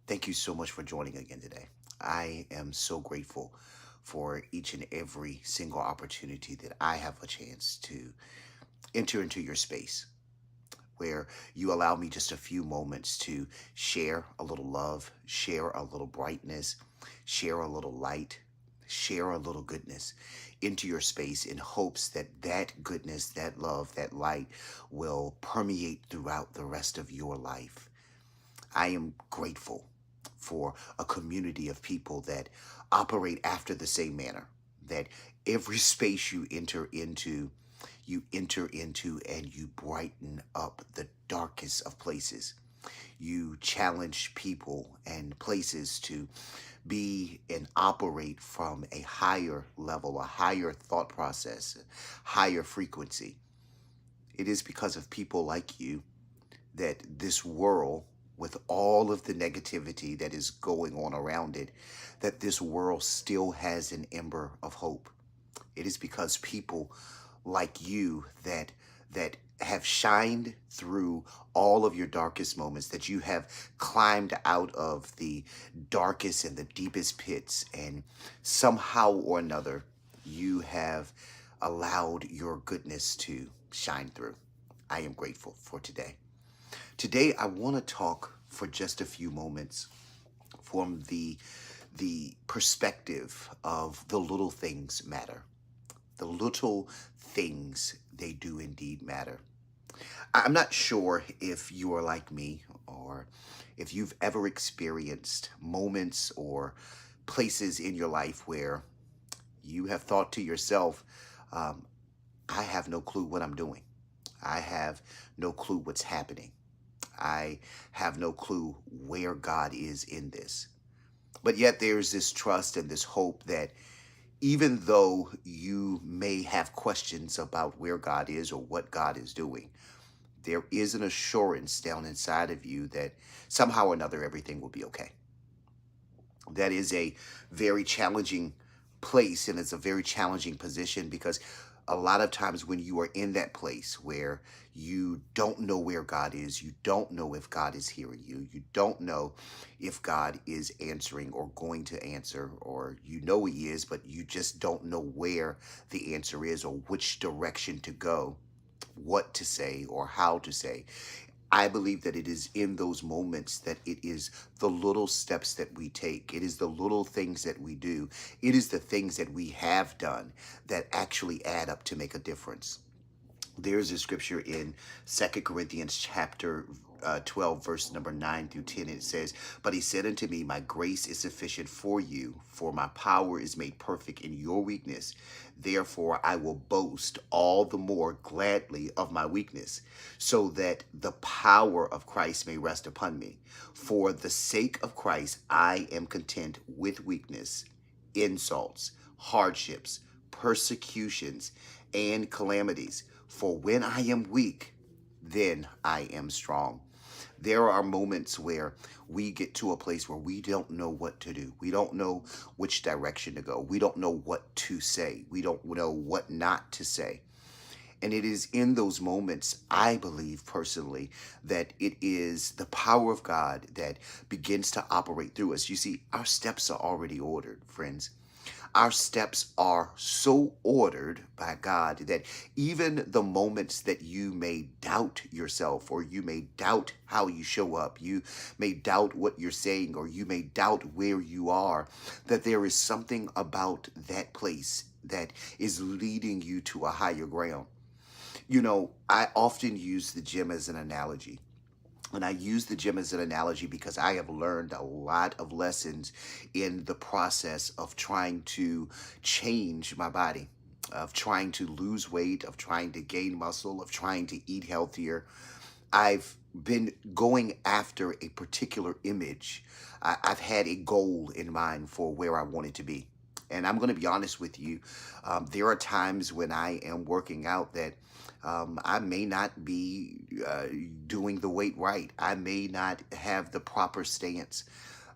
Thank you so much for joining again today. I am so grateful for each and every single opportunity that I have a chance to enter into your space where you allow me just a few moments to share a little love, share a little brightness, share a little light, share a little goodness into your space in hopes that that goodness, that love, that light will permeate throughout the rest of your life. I am grateful for a community of people that operate after the same manner, that every space you enter into and you brighten up the darkest of places. You challenge people and places to be and operate from a higher level, a higher thought process, higher frequency. It is because of people like you that this world, with all of the negativity that is going on around it, that this world still has an ember of hope. It is because people like you that have shined through all of your darkest moments, that you have climbed out of the darkest and the deepest pits, and somehow or another, you have allowed your goodness to shine through. I am grateful for today. Today, I want to talk for just a few moments from the perspective of the little things matter. The little things, they do indeed matter. I'm not sure if you are like me or if you've ever experienced moments or places in your life where you have thought to yourself, um, I have no clue what I'm doing. I have no clue what's happening. I have no clue where God is in this. But yet there's this trust and this hope that even though you may have questions about where God is or what God is doing, there is an assurance down inside of you that somehow or another everything will be okay. That is a very challenging place and it's a very challenging position because a lot of times when you are in that place where you don't know where God is, you don't know if God is hearing you, you don't know if God is answering or going to answer, or you know He is, but you just don't know where the answer is or which direction to go, what to say, or how to say. I believe that it is in those moments that it is the little steps that we take. It is the little things that we do. It is the things that we have done that actually add up to make a difference. There's a scripture in Second Corinthians chapter 12, verse number 9 through 10. It says, "But he said unto me, my grace is sufficient for you, for my power is made perfect in your weakness. Therefore I will boast all the more gladly of my weakness, so that the power of Christ may rest upon me. For the sake of Christ I am content with weakness, insults, hardships, persecutions, and calamities. For when I am weak, then I am strong." There are moments where we get to a place where we don't know what to do. We don't know which direction to go. We don't know what to say. We don't know what not to say. And it is in those moments, I believe personally, that it is the power of God that begins to operate through us. You see, our steps are already ordered, friends. Our steps are so ordered by God that even the moments that you may doubt yourself, or you may doubt how you show up, you may doubt what you're saying, or you may doubt where you are, that there is something about that place that is leading you to a higher ground. You know, I often use the gym as an analogy. And I use the gym as an analogy because I have learned a lot of lessons in the process of trying to change my body, of trying to lose weight, of trying to gain muscle, of trying to eat healthier. I've been going after a particular image. I've had a goal in mind for where I want it to be. And I'm going to be honest with you. There are times when I am working out that I may not be doing the weight right. I may not have the proper stance.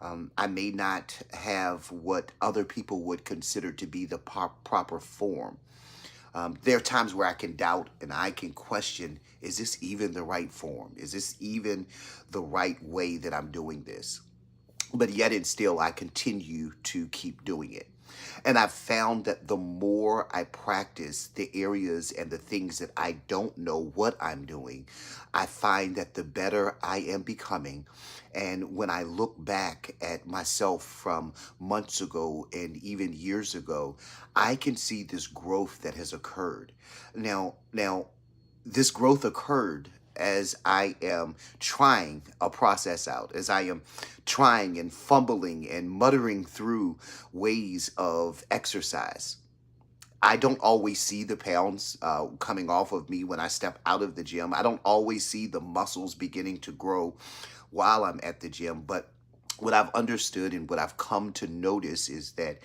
I may not have what other people would consider to be the proper form. There are times where I can doubt and I can question, is this even the right form? Is this even the right way that I'm doing this? but yet and still I continue to keep doing it. And I've found that the more I practice the areas and the things that I don't know what I'm doing, I find that the better I am becoming. And when I look back at myself from months ago and even years ago, I can see this growth that has occurred. Now, this growth occurred as I am trying a process out, as I am trying and fumbling and muttering through ways of exercise. I don't always see the pounds coming off of me when I step out of the gym. I don't always see the muscles beginning to grow while I'm at the gym. But what I've understood and what I've come to notice is that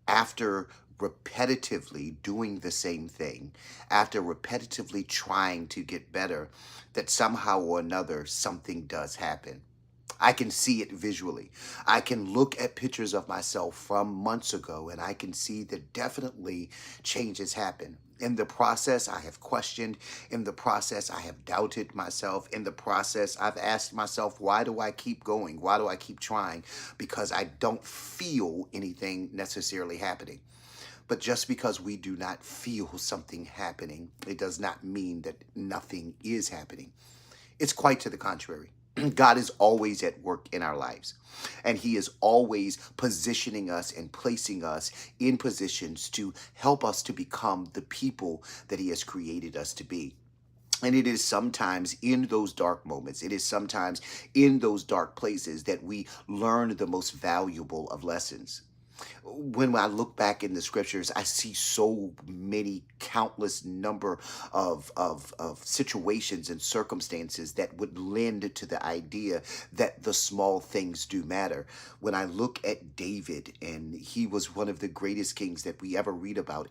after repetitively doing the same thing, after repetitively trying to get better, that somehow or another something does happen. I can see it visually. I can look at pictures of myself from months ago and I can see that definitely changes happen. In the process, I have questioned. In the process, I have doubted myself. In the process, I've asked myself, why do I keep going? Why do I keep trying? Because I don't feel anything necessarily happening. But just because we do not feel something happening, it does not mean that nothing is happening. It's quite to the contrary. God is always at work in our lives, and He is always positioning us and placing us in positions to help us to become the people that He has created us to be. And it is sometimes in those dark moments, it is sometimes in those dark places that we learn the most valuable of lessons. When I look back in the scriptures, I see so many countless number of situations and circumstances that would lend to the idea that the small things do matter. When I look at David, and he was one of the greatest kings that we ever read about,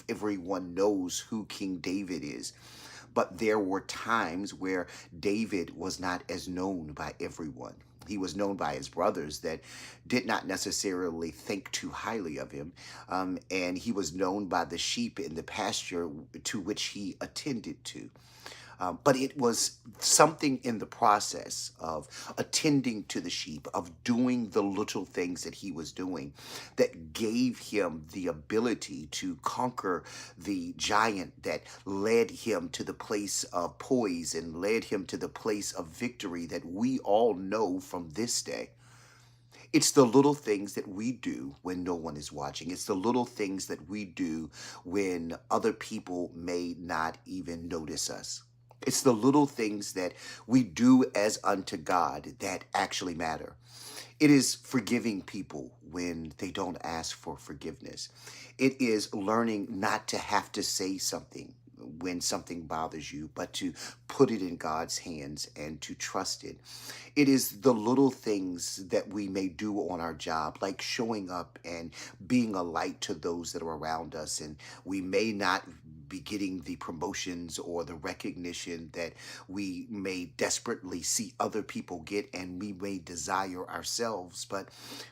everyone knows who King David is. But there were times where David was not as known by everyone. He was known by his brothers that did not necessarily think too highly of him. And he was known by the sheep in the pasture to which he attended to. But it was something in the process of attending to the sheep, of doing the little things that he was doing, that gave him the ability to conquer the giant that led him to the place of poise and led him to the place of victory that we all know from this day. It's the little things that we do when no one is watching. It's the little things that we do when other people may not even notice us. It's the little things that we do as unto God that actually matter. It is forgiving people when they don't ask for forgiveness. It is learning not to have to say something when something bothers you, but to put it in God's hands and to trust it. It is the little things that we may do on our job, like showing up and being a light to those that are around us. And we may not be getting the promotions or the recognition that we may desperately see other people get and we may desire ourselves. But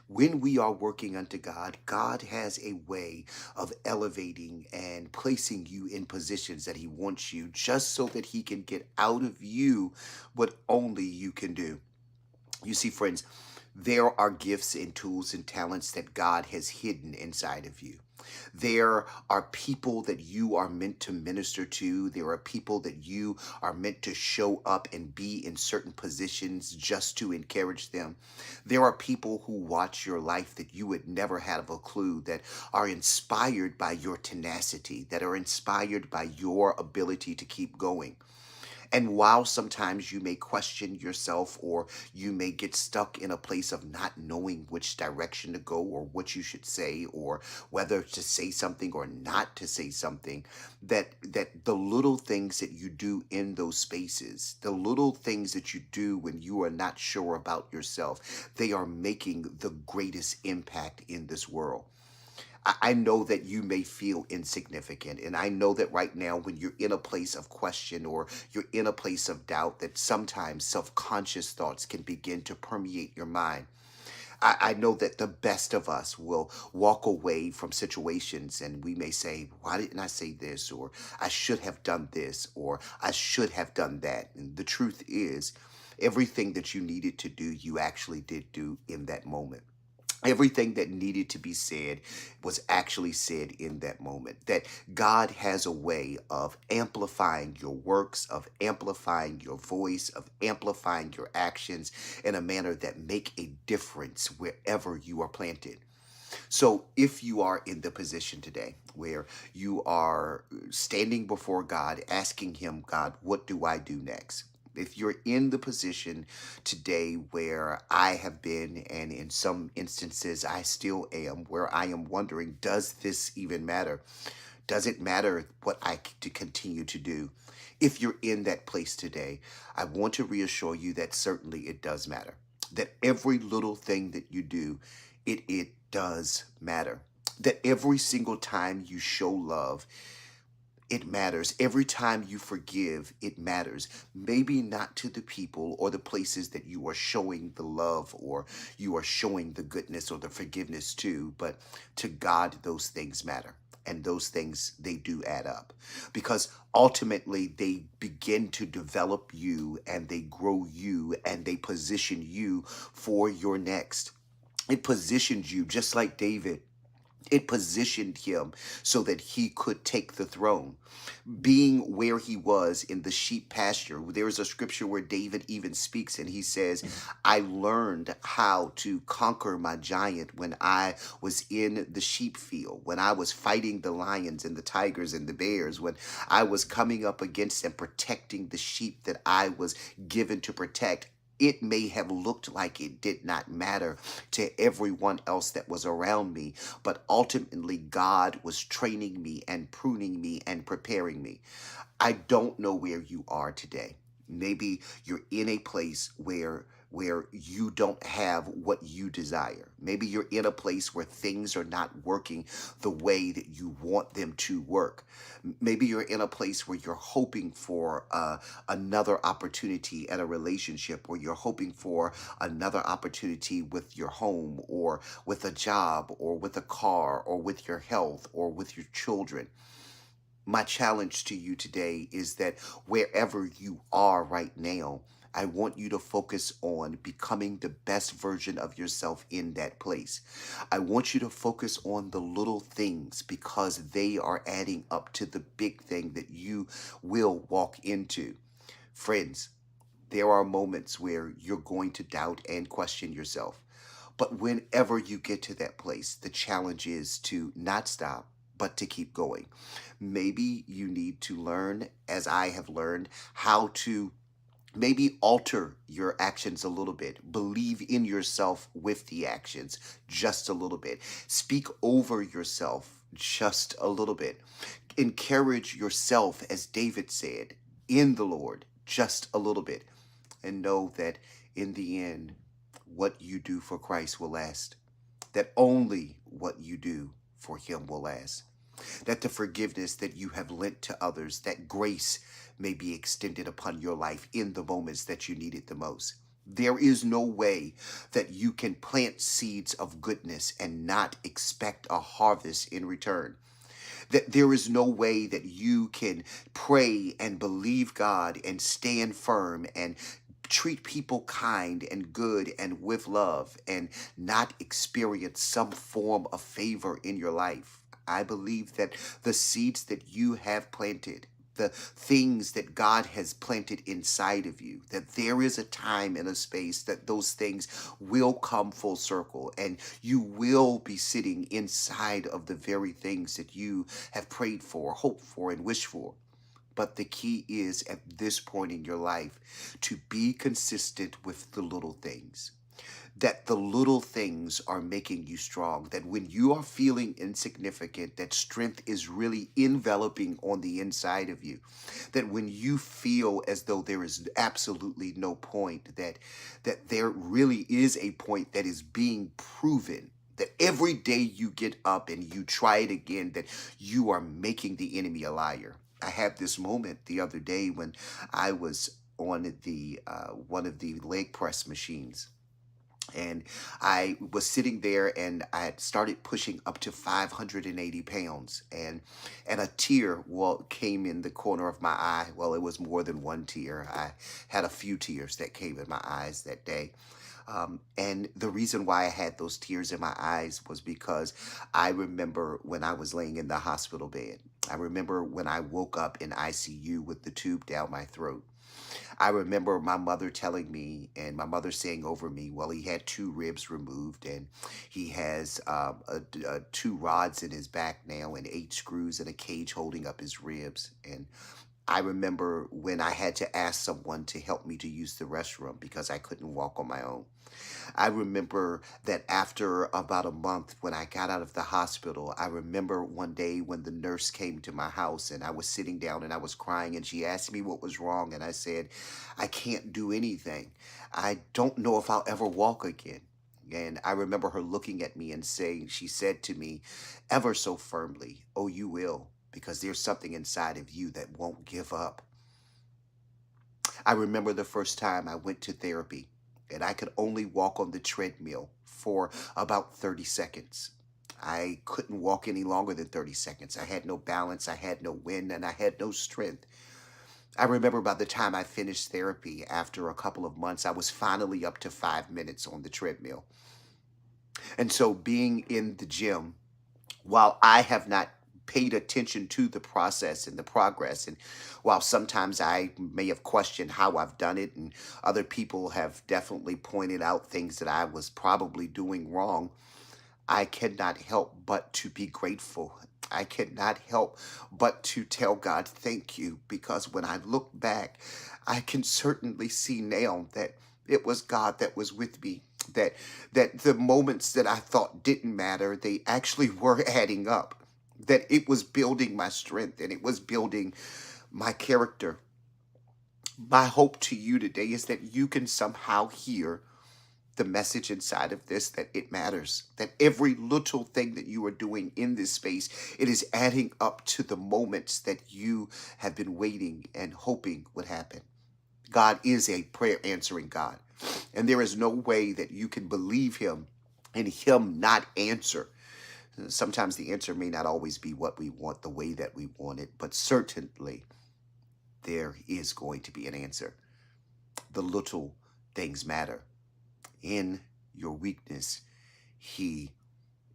when we are working unto God, God has a way of elevating and placing you in positions that He wants you just so that He can get out of you what only you can do. You see, friends, there are gifts and tools and talents that God has hidden inside of you. There are people that you are meant to minister to. There are people that you are meant to show up and be in certain positions just to encourage them. There are people who watch your life that you would never have a clue, that are inspired by your tenacity, that are inspired by your ability to keep going. And while sometimes you may question yourself or you may get stuck in a place of not knowing which direction to go or what you should say or whether to say something or not to say something, that the little things that you do in those spaces, the little things that you do when you are not sure about yourself, they are making the greatest impact in this world. I know that you may feel insignificant. And I know that right now, when you're in a place of question or you're in a place of doubt, that sometimes self conscious thoughts can begin to permeate your mind. I know that the best of us will walk away from situations and we may say, why didn't I say this? Or I should have done this, or I should have done that. And the truth is, Everything that you needed to do, you actually did do in that moment. Everything that needed to be said was actually said in that moment. That God has a way of amplifying your works, of amplifying your voice, of amplifying your actions in a manner that make a difference wherever you are planted. So, if you are in the position today where you are standing before God, asking Him, God, what do I do next? If you're in the position today where I have been, and in some instances I still am, where I am wondering, does this even matter? Does it matter what to continue to do? If you're in that place today, I want to reassure you that certainly it does matter. That every little thing that you do, it does matter. That every single time you show love, it matters. Every time you forgive, it matters. Maybe not to the people or the places that you are showing the love or you are showing the goodness or the forgiveness to, but to God, those things matter. And those things, they do add up because ultimately they begin to develop you and they grow you and they position you for your next. It positions you just like David. It positioned him so that he could take the throne. Being where he was in the sheep pasture, there's a scripture where David even speaks and he says, I learned how to conquer my giant when I was in the sheep field, when I was fighting the lions and the tigers and the bears, when I was coming up against and protecting the sheep that I was given to protect. It may have looked like it did not matter to everyone else that was around me, but ultimately God was training me and pruning me and preparing me. I don't know where you are today. Maybe you're in a place where you don't have what you desire. Maybe you're in a place where things are not working the way that you want them to work. Maybe you're in a place where you're hoping for another opportunity at a relationship, or you're hoping for another opportunity with your home, or with a job, or with a car, or with your health, or with your children. My challenge to you today is that wherever you are right now, I want you to focus on becoming the best version of yourself in that place. I want you to focus on the little things because they are adding up to the big thing that you will walk into. Friends, there are moments where you're going to doubt and question yourself. But whenever you get to that place, the challenge is to not stop, but to keep going. Maybe you need to learn, as I have learned, how to maybe alter your actions a little bit. Believe in yourself with the actions just a little bit. Speak over yourself just a little bit. Encourage yourself, as David said, in the Lord just a little bit. And know that in the end, what you do for Christ will last. That only what you do for Him will last. That the forgiveness that you have lent to others, that grace may be extended upon your life in the moments that you need it the most. There is no way that you can plant seeds of goodness and not expect a harvest in return. That there is no way that you can pray and believe God and stand firm and treat people kind and good and with love and not experience some form of favor in your life. I believe that the seeds that you have planted, the things that God has planted inside of you, that there is a time and a space that those things will come full circle and you will be sitting inside of the very things that you have prayed for, hoped for, and wished for. But the key is at this point in your life to be consistent with the little things. That the little things are making you strong. That when you are feeling insignificant, that strength is really enveloping on the inside of you. That when you feel as though there is absolutely no point, that there really is a point that is being proven. That every day you get up and you try it again, that you are making the enemy a liar. I had this moment the other day when I was on the one of the leg press machines, And I was sitting there and I had started pushing up to 580 pounds. And a tear, well, came in the corner of my eye. Well, it was more than one tear. I had a few tears that came in my eyes that day. And the reason why I had those tears in my eyes was because I remember when I was laying in the hospital bed. I remember when I woke up in ICU with the tube down my throat. I remember my mother telling me, and my mother saying over me, well, he had two ribs removed, and he has two rods in his back now, and eight screws and a cage holding up his ribs. And I remember when I had to ask someone to help me to use the restroom because I couldn't walk on my own. I remember that after about a month, when I got out of the hospital, I remember one day when the nurse came to my house and I was sitting down and I was crying, and she asked me what was wrong. And I said, I can't do anything. I don't know if I'll ever walk again. And I remember her looking at me and saying, she said to me ever so firmly, oh, you will, because there's something inside of you that won't give up. I remember the first time I went to therapy and I could only walk on the treadmill for about 30 seconds. I couldn't walk any longer than 30 seconds. I had no balance, I had no wind, and I had no strength. I remember by the time I finished therapy, after a couple of months, I was finally up to 5 minutes on the treadmill. And so being in the gym, while I have not paid attention to the process and the progress, and while sometimes I may have questioned how I've done it, and other people have definitely pointed out things that I was probably doing wrong, I cannot help but to be grateful. I cannot help but to tell God thank you, because when I look back, I can certainly see now that it was God that was with me. That the moments that I thought didn't matter, they actually were adding up. That it was building my strength and it was building my character. My hope to you today is that you can somehow hear the message inside of this, that it matters, that every little thing that you are doing in this space, it is adding up to the moments that you have been waiting and hoping would happen. God is a prayer answering God, and there is no way that you can believe him and him not answer. Sometimes the answer may not always be what we want, the way that we want it, but certainly there is going to be an answer. The little things matter. In your weakness, he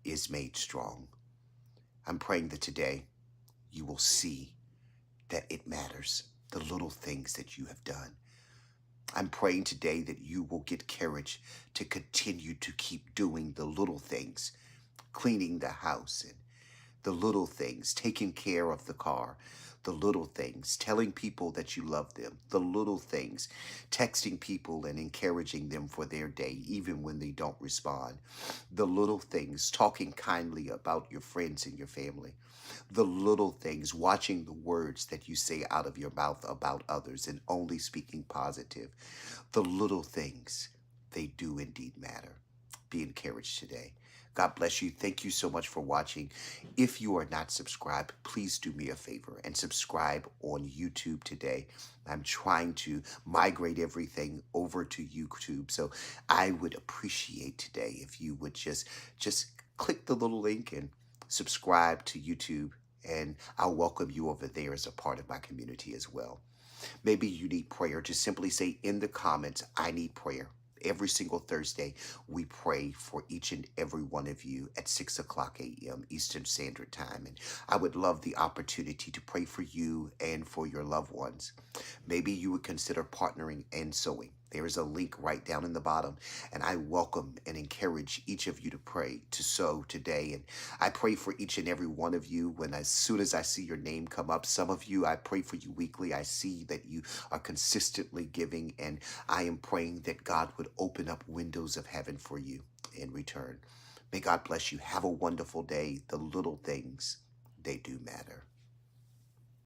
is made strong. I'm praying that today you will see that it matters, the little things that you have done. I'm praying today that you will get courage to continue to keep doing the little things, cleaning the house, and the little things, taking care of the car, the little things, telling people that you love them, the little things, texting people and encouraging them for their day, even when they don't respond, the little things, talking kindly about your friends and your family, the little things, watching the words that you say out of your mouth about others and only speaking positive, the little things, they do indeed matter. Be encouraged today. God bless you. Thank you so much for watching. If you are not subscribed, please do me a favor and subscribe on YouTube today. I'm trying to migrate everything over to YouTube. So I would appreciate today if you would just click the little link and subscribe to YouTube, and I'll welcome you over there as a part of my community as well. Maybe you need prayer. Just simply say in the comments, I need prayer. Every single Thursday, we pray for each and every one of you at 6 o'clock a.m. Eastern Standard Time. And I would love the opportunity to pray for you and for your loved ones. Maybe you would consider partnering and sowing. There is a link right down in the bottom, and I welcome and encourage each of you to pray, to sow today. And I pray for each and every one of you when as soon as I see your name come up. Some of you, I pray for you weekly. I see that you are consistently giving, and I am praying that God would open up windows of heaven for you in return. May God bless you. Have a wonderful day. The little things, they do matter.